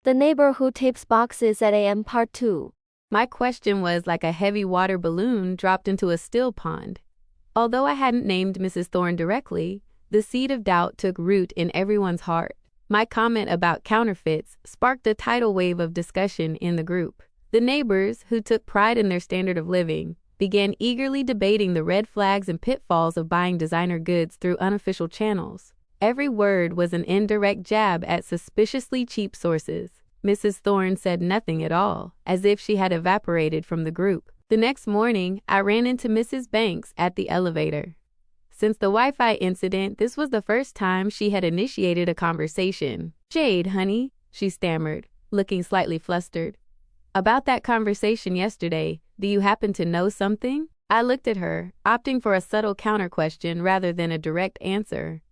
The Neighbor Who Tapes Boxes at AM Part 2. My question was like a heavy water balloon dropped into a still pond. Although I hadn't named Mrs. Thorne directly, the seed of doubt took root in everyone's heart. My comment about counterfeits sparked a tidal wave of discussion in the group. The neighbors, who took pride in their standard of living, began eagerly debating the red flags and pitfalls of buying designer goods through unofficial channels. Every word was an indirect jab at suspiciously cheap sources. Mrs. Thorne said nothing at all, as if she had evaporated from the group. The next morning, I ran into Mrs. Banks at the elevator. Since the Wi-Fi incident, this was the first time she had initiated a conversation. "Jade, honey," she stammered, looking slightly flustered. "About that conversation yesterday, do you happen to know something?" I looked at her, opting for a subtle counter-question rather than a direct answer.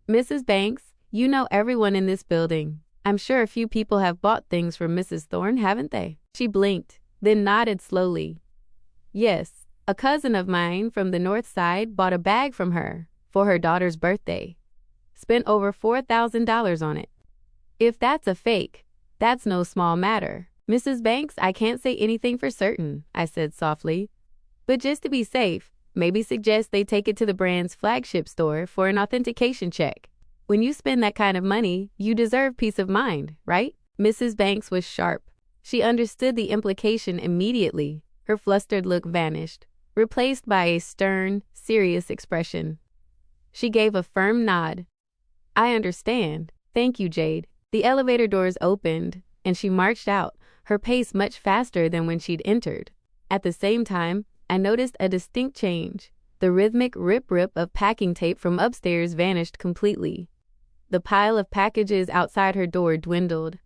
"Mrs. Banks, you know everyone in this building. I'm sure a few people have bought things from Mrs. Thorne, haven't they?" She blinked, then nodded slowly. "Yes, a cousin of mine from the north side bought a bag from her for her daughter's birthday. Spent over $4,000 on it. If that's a fake, that's no small matter." "Mrs. Banks, I can't say anything for certain," I said softly. "But just to be safe, maybe suggest they take it to the brand's flagship store for an authentication check. When you spend that kind of money, you deserve peace of mind, right?" Mrs. Banks was sharp. She understood the implication immediately. Her flustered look vanished, replaced by a stern, serious expression. She gave a firm nod. "I understand. Thank you, Jade." The elevator doors opened, and she marched out, her pace much faster than when she'd entered. At the same time, I noticed a distinct change. The rhythmic rip-rip of packing tape from upstairs vanished completely. The pile of packages outside her door dwindled.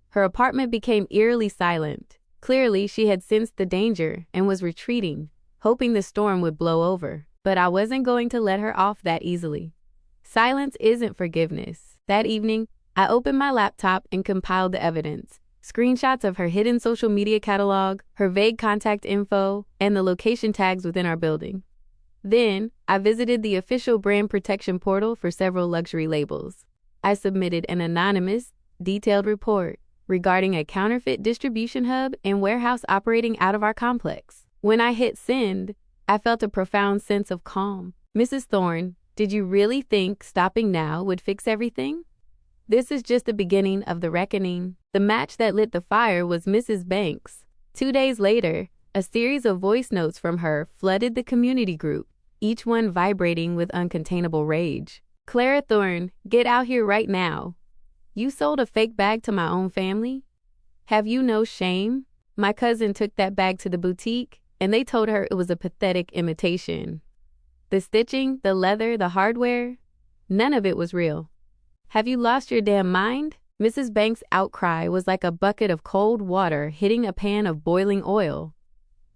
Her apartment became eerily silent. Clearly, she had sensed the danger and was retreating, hoping the storm would blow over. But I wasn't going to let her off that easily. Silence isn't forgiveness. That evening, I opened my laptop and compiled the evidence. Screenshots of her hidden social media catalog, her vague contact info, and the location tags within our building. Then, I visited the official brand protection portal for several luxury labels. I submitted an anonymous, detailed report regarding a counterfeit distribution hub and warehouse operating out of our complex. When I hit send, I felt a profound sense of calm. "Mrs. Thorne, did you really think stopping now would fix everything? This is just the beginning of the reckoning." The match that lit the fire was Mrs. Banks. 2 days later, a series of voice notes from her flooded the community group, each one vibrating with uncontainable rage. "Clara Thorne, get out here right now. You sold a fake bag to my own family? Have you no shame? My cousin took that bag to the boutique, and they told her it was a pathetic imitation. The stitching, the leather, the hardware, none of it was real. Have you lost your damn mind?" Mrs. Banks' outcry was like a bucket of cold water hitting a pan of boiling oil.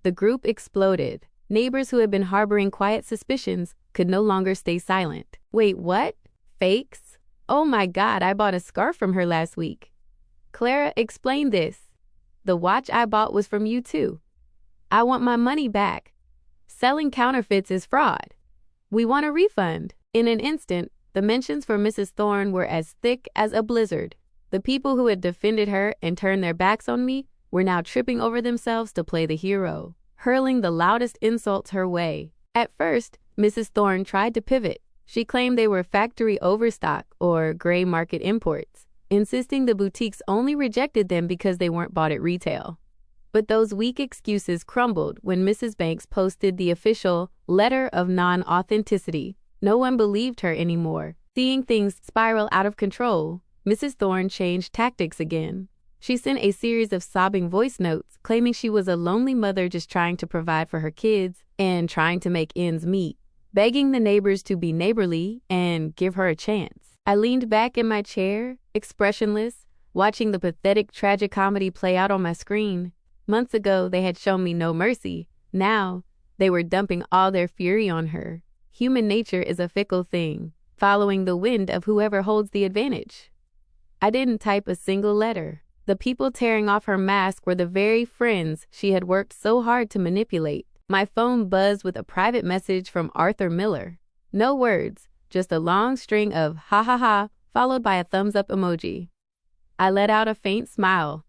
The group exploded. Neighbors who had been harboring quiet suspicions could no longer stay silent. "Wait, what? Fakes? Oh my God, I bought a scarf from her last week. Clara, explain this. The watch I bought was from you too. I want my money back. Selling counterfeits is fraud. We want a refund." In an instant, the mentions for Mrs. Thorne were as thick as a blizzard. The people who had defended her and turned their backs on me were now tripping over themselves to play the hero, hurling the loudest insults her way. At first, Mrs. Thorne tried to pivot. She claimed they were factory overstock or gray market imports, insisting the boutiques only rejected them because they weren't bought at retail. But those weak excuses crumbled when Mrs. Banks posted the official letter of non-authenticity. No one believed her anymore. Seeing things spiral out of control, Mrs. Thorne changed tactics again. She sent a series of sobbing voice notes claiming she was a lonely mother just trying to provide for her kids and trying to make ends meet, begging the neighbors to be neighborly and give her a chance. I leaned back in my chair, expressionless, watching the pathetic tragicomedy play out on my screen. Months ago, they had shown me no mercy. Now, they were dumping all their fury on her. Human nature is a fickle thing, following the wind of whoever holds the advantage. I didn't type a single letter. The people tearing off her mask were the very friends she had worked so hard to manipulate. My phone buzzed with a private message from Arthur Miller. No words, just a long string of ha ha ha, followed by a thumbs up emoji. I let out a faint smile.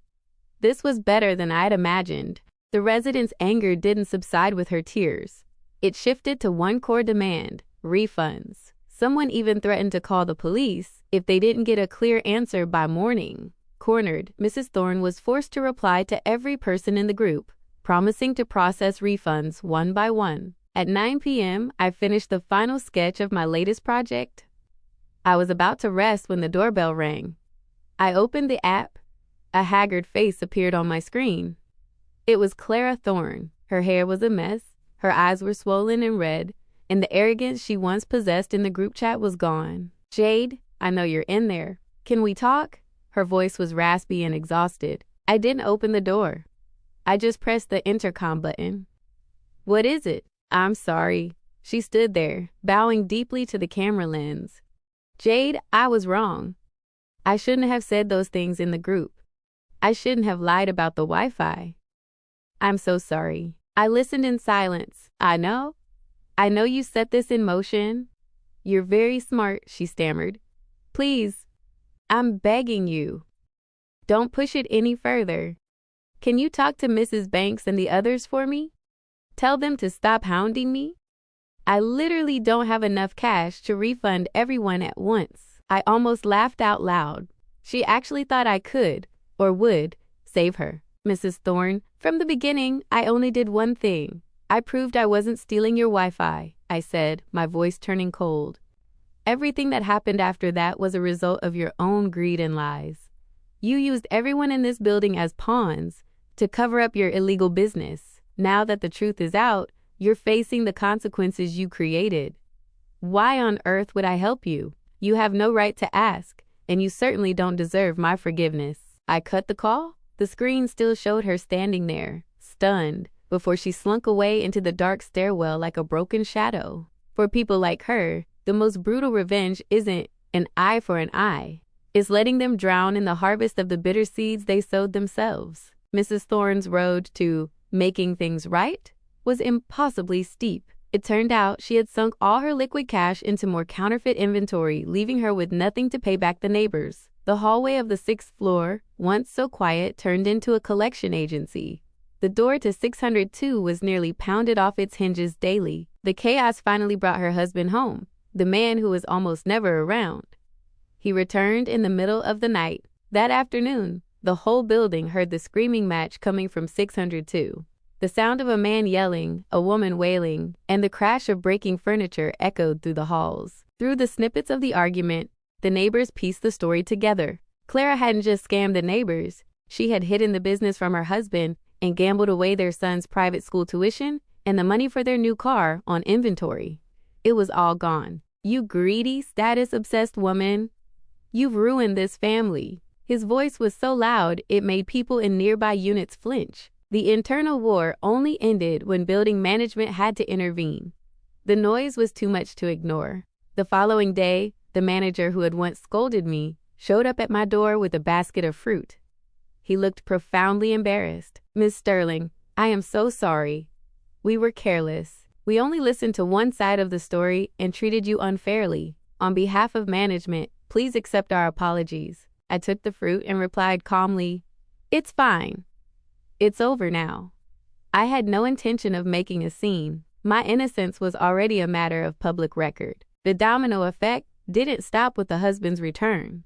This was better than I'd imagined. The residents' anger didn't subside with her tears. It shifted to one core demand: refunds. Someone even threatened to call the police if they didn't get a clear answer by morning. Cornered, Mrs. Thorne was forced to reply to every person in the group, promising to process refunds one by one. At 9 p.m., I finished the final sketch of my latest project. I was about to rest when the doorbell rang. I opened the app. A haggard face appeared on my screen. It was Clara Thorne. Her hair was a mess, her eyes were swollen and red, and the arrogance she once possessed in the group chat was gone. "Jade, I know you're in there. Can we talk?" Her voice was raspy and exhausted. I didn't open the door. I just pressed the intercom button. "What is it?" "I'm sorry." She stood there, bowing deeply to the camera lens. "Jade, I was wrong. I shouldn't have said those things in the group. I shouldn't have lied about the Wi-Fi. I'm so sorry." I listened in silence. I know you set this in motion. You're very smart," she stammered. "Please, I'm begging you. Don't push it any further. Can you talk to Mrs. Banks and the others for me? Tell them to stop hounding me? I literally don't have enough cash to refund everyone at once." I almost laughed out loud. She actually thought I could, or would, save her. "Mrs. Thorne, from the beginning, I only did one thing. I proved I wasn't stealing your Wi-Fi," I said, my voice turning cold. "Everything that happened after that was a result of your own greed and lies. You used everyone in this building as pawns to cover up your illegal business. Now that the truth is out, you're facing the consequences you created. Why on earth would I help you? You have no right to ask, and you certainly don't deserve my forgiveness." I cut the call. The screen still showed her standing there, stunned, before she slunk away into the dark stairwell like a broken shadow. For people like her, the most brutal revenge isn't an eye for an eye. It's letting them drown in the harvest of the bitter seeds they sowed themselves. Mrs. Thorne's road to making things right was impossibly steep. It turned out she had sunk all her liquid cash into more counterfeit inventory, leaving her with nothing to pay back the neighbors. The hallway of the 6th floor, once so quiet, turned into a collection agency. The door to 602 was nearly pounded off its hinges daily. The chaos finally brought her husband home, the man who was almost never around. He returned in the middle of the night. That afternoon, the whole building heard the screaming match coming from 602. The sound of a man yelling, a woman wailing, and the crash of breaking furniture echoed through the halls. Through the snippets of the argument, the neighbors pieced the story together. Clara hadn't just scammed the neighbors. She had hidden the business from her husband and gambled away their son's private school tuition and the money for their new car on inventory. It was all gone. "You greedy, status-obsessed woman. You've ruined this family." His voice was so loud it made people in nearby units flinch. The internal war only ended when building management had to intervene. The noise was too much to ignore. The following day, the manager who had once scolded me showed up at my door with a basket of fruit. He looked profoundly embarrassed. "Miss Sterling, I am so sorry. We were careless. We only listened to one side of the story and treated you unfairly. On behalf of management, please accept our apologies." I took the fruit and replied calmly, "It's fine. It's over now." I had no intention of making a scene. My innocence was already a matter of public record. The domino effect didn't stop with the husband's return.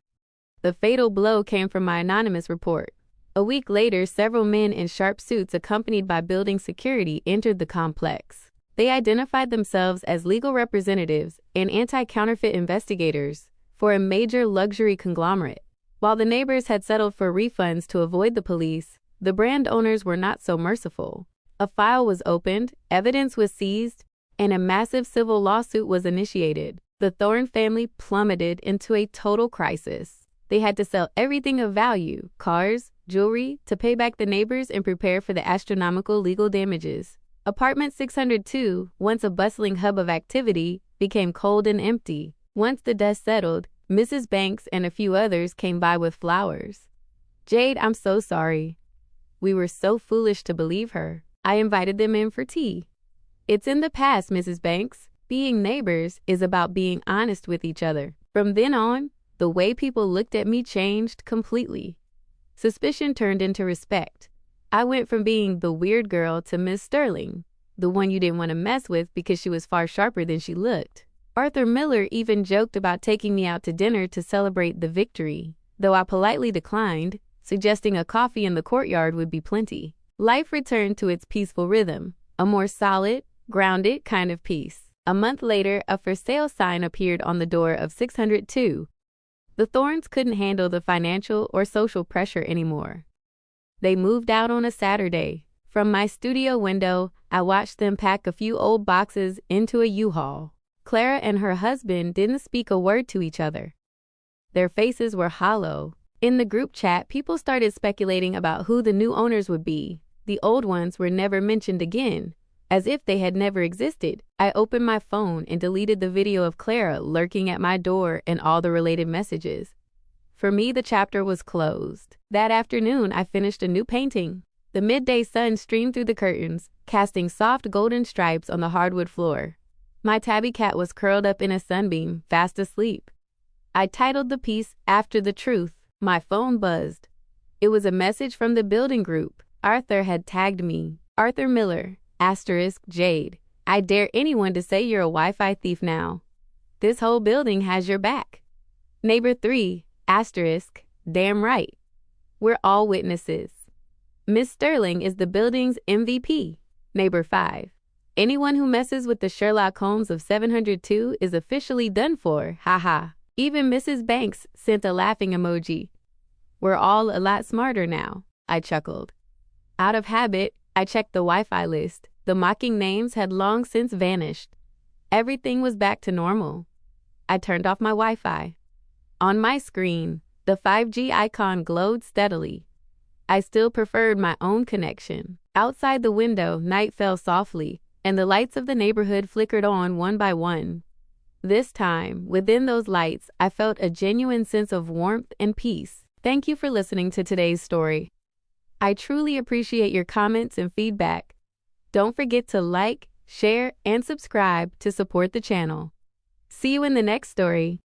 The fatal blow came from my anonymous report. A week later, several men in sharp suits accompanied by building security entered the complex. They identified themselves as legal representatives and anti-counterfeit investigators for a major luxury conglomerate. While the neighbors had settled for refunds to avoid the police, the brand owners were not so merciful. A file was opened, evidence was seized, and a massive civil lawsuit was initiated. The Thorne family plummeted into a total crisis. They had to sell everything of value, cars, jewelry, to pay back the neighbors and prepare for the astronomical legal damages. Apartment 602, once a bustling hub of activity, became cold and empty. Once the dust settled, Mrs. Banks and a few others came by with flowers. "Jade, I'm so sorry. We were so foolish to believe her." I invited them in for tea. "It's in the past, Mrs. Banks. Being neighbors is about being honest with each other." From then on, the the way people looked at me changed completely. Suspicion turned into respect. I went from being the weird girl to Miss Sterling, the one you didn't want to mess with because she was far sharper than she looked. Arthur Miller even joked about taking me out to dinner to celebrate the victory, though I politely declined, suggesting a coffee in the courtyard would be plenty. Life returned to its peaceful rhythm, a more solid, grounded kind of peace. A month later, a for sale sign appeared on the door of 602. The Thorns couldn't handle the financial or social pressure anymore. They moved out on a Saturday. From my studio window, I watched them pack a few old boxes into a U-Haul. Clara and her husband didn't speak a word to each other. Their faces were hollow. In the group chat, people started speculating about who the new owners would be. The old ones were never mentioned again, as if they had never existed. I opened my phone and deleted the video of Clara lurking at my door and all the related messages. For me, the chapter was closed. That afternoon, I finished a new painting. The midday sun streamed through the curtains, casting soft golden stripes on the hardwood floor. My tabby cat was curled up in a sunbeam, fast asleep. I titled the piece, After the Truth. My phone buzzed. It was a message from the building group. Arthur had tagged me. Arthur Miller, *Jade. I dare anyone to say you're a Wi-Fi thief now. This whole building has your back. Neighbor 3, *Damn right. We're all witnesses. Miss Sterling is the building's MVP. Neighbor 5. Anyone who messes with the Sherlock Holmes of 702 is officially done for, haha. Even Mrs. Banks sent a laughing emoji. We're all a lot smarter now, I chuckled. Out of habit, I checked the Wi-Fi list. The mocking names had long since vanished. Everything was back to normal. I turned off my Wi-Fi. On my screen, the 5G icon glowed steadily. I still preferred my own connection. Outside the window, night fell softly, and the lights of the neighborhood flickered on one by one. This time, within those lights, I felt a genuine sense of warmth and peace. Thank you for listening to today's story. I truly appreciate your comments and feedback. Don't forget to like, share, and subscribe to support the channel. See you in the next story.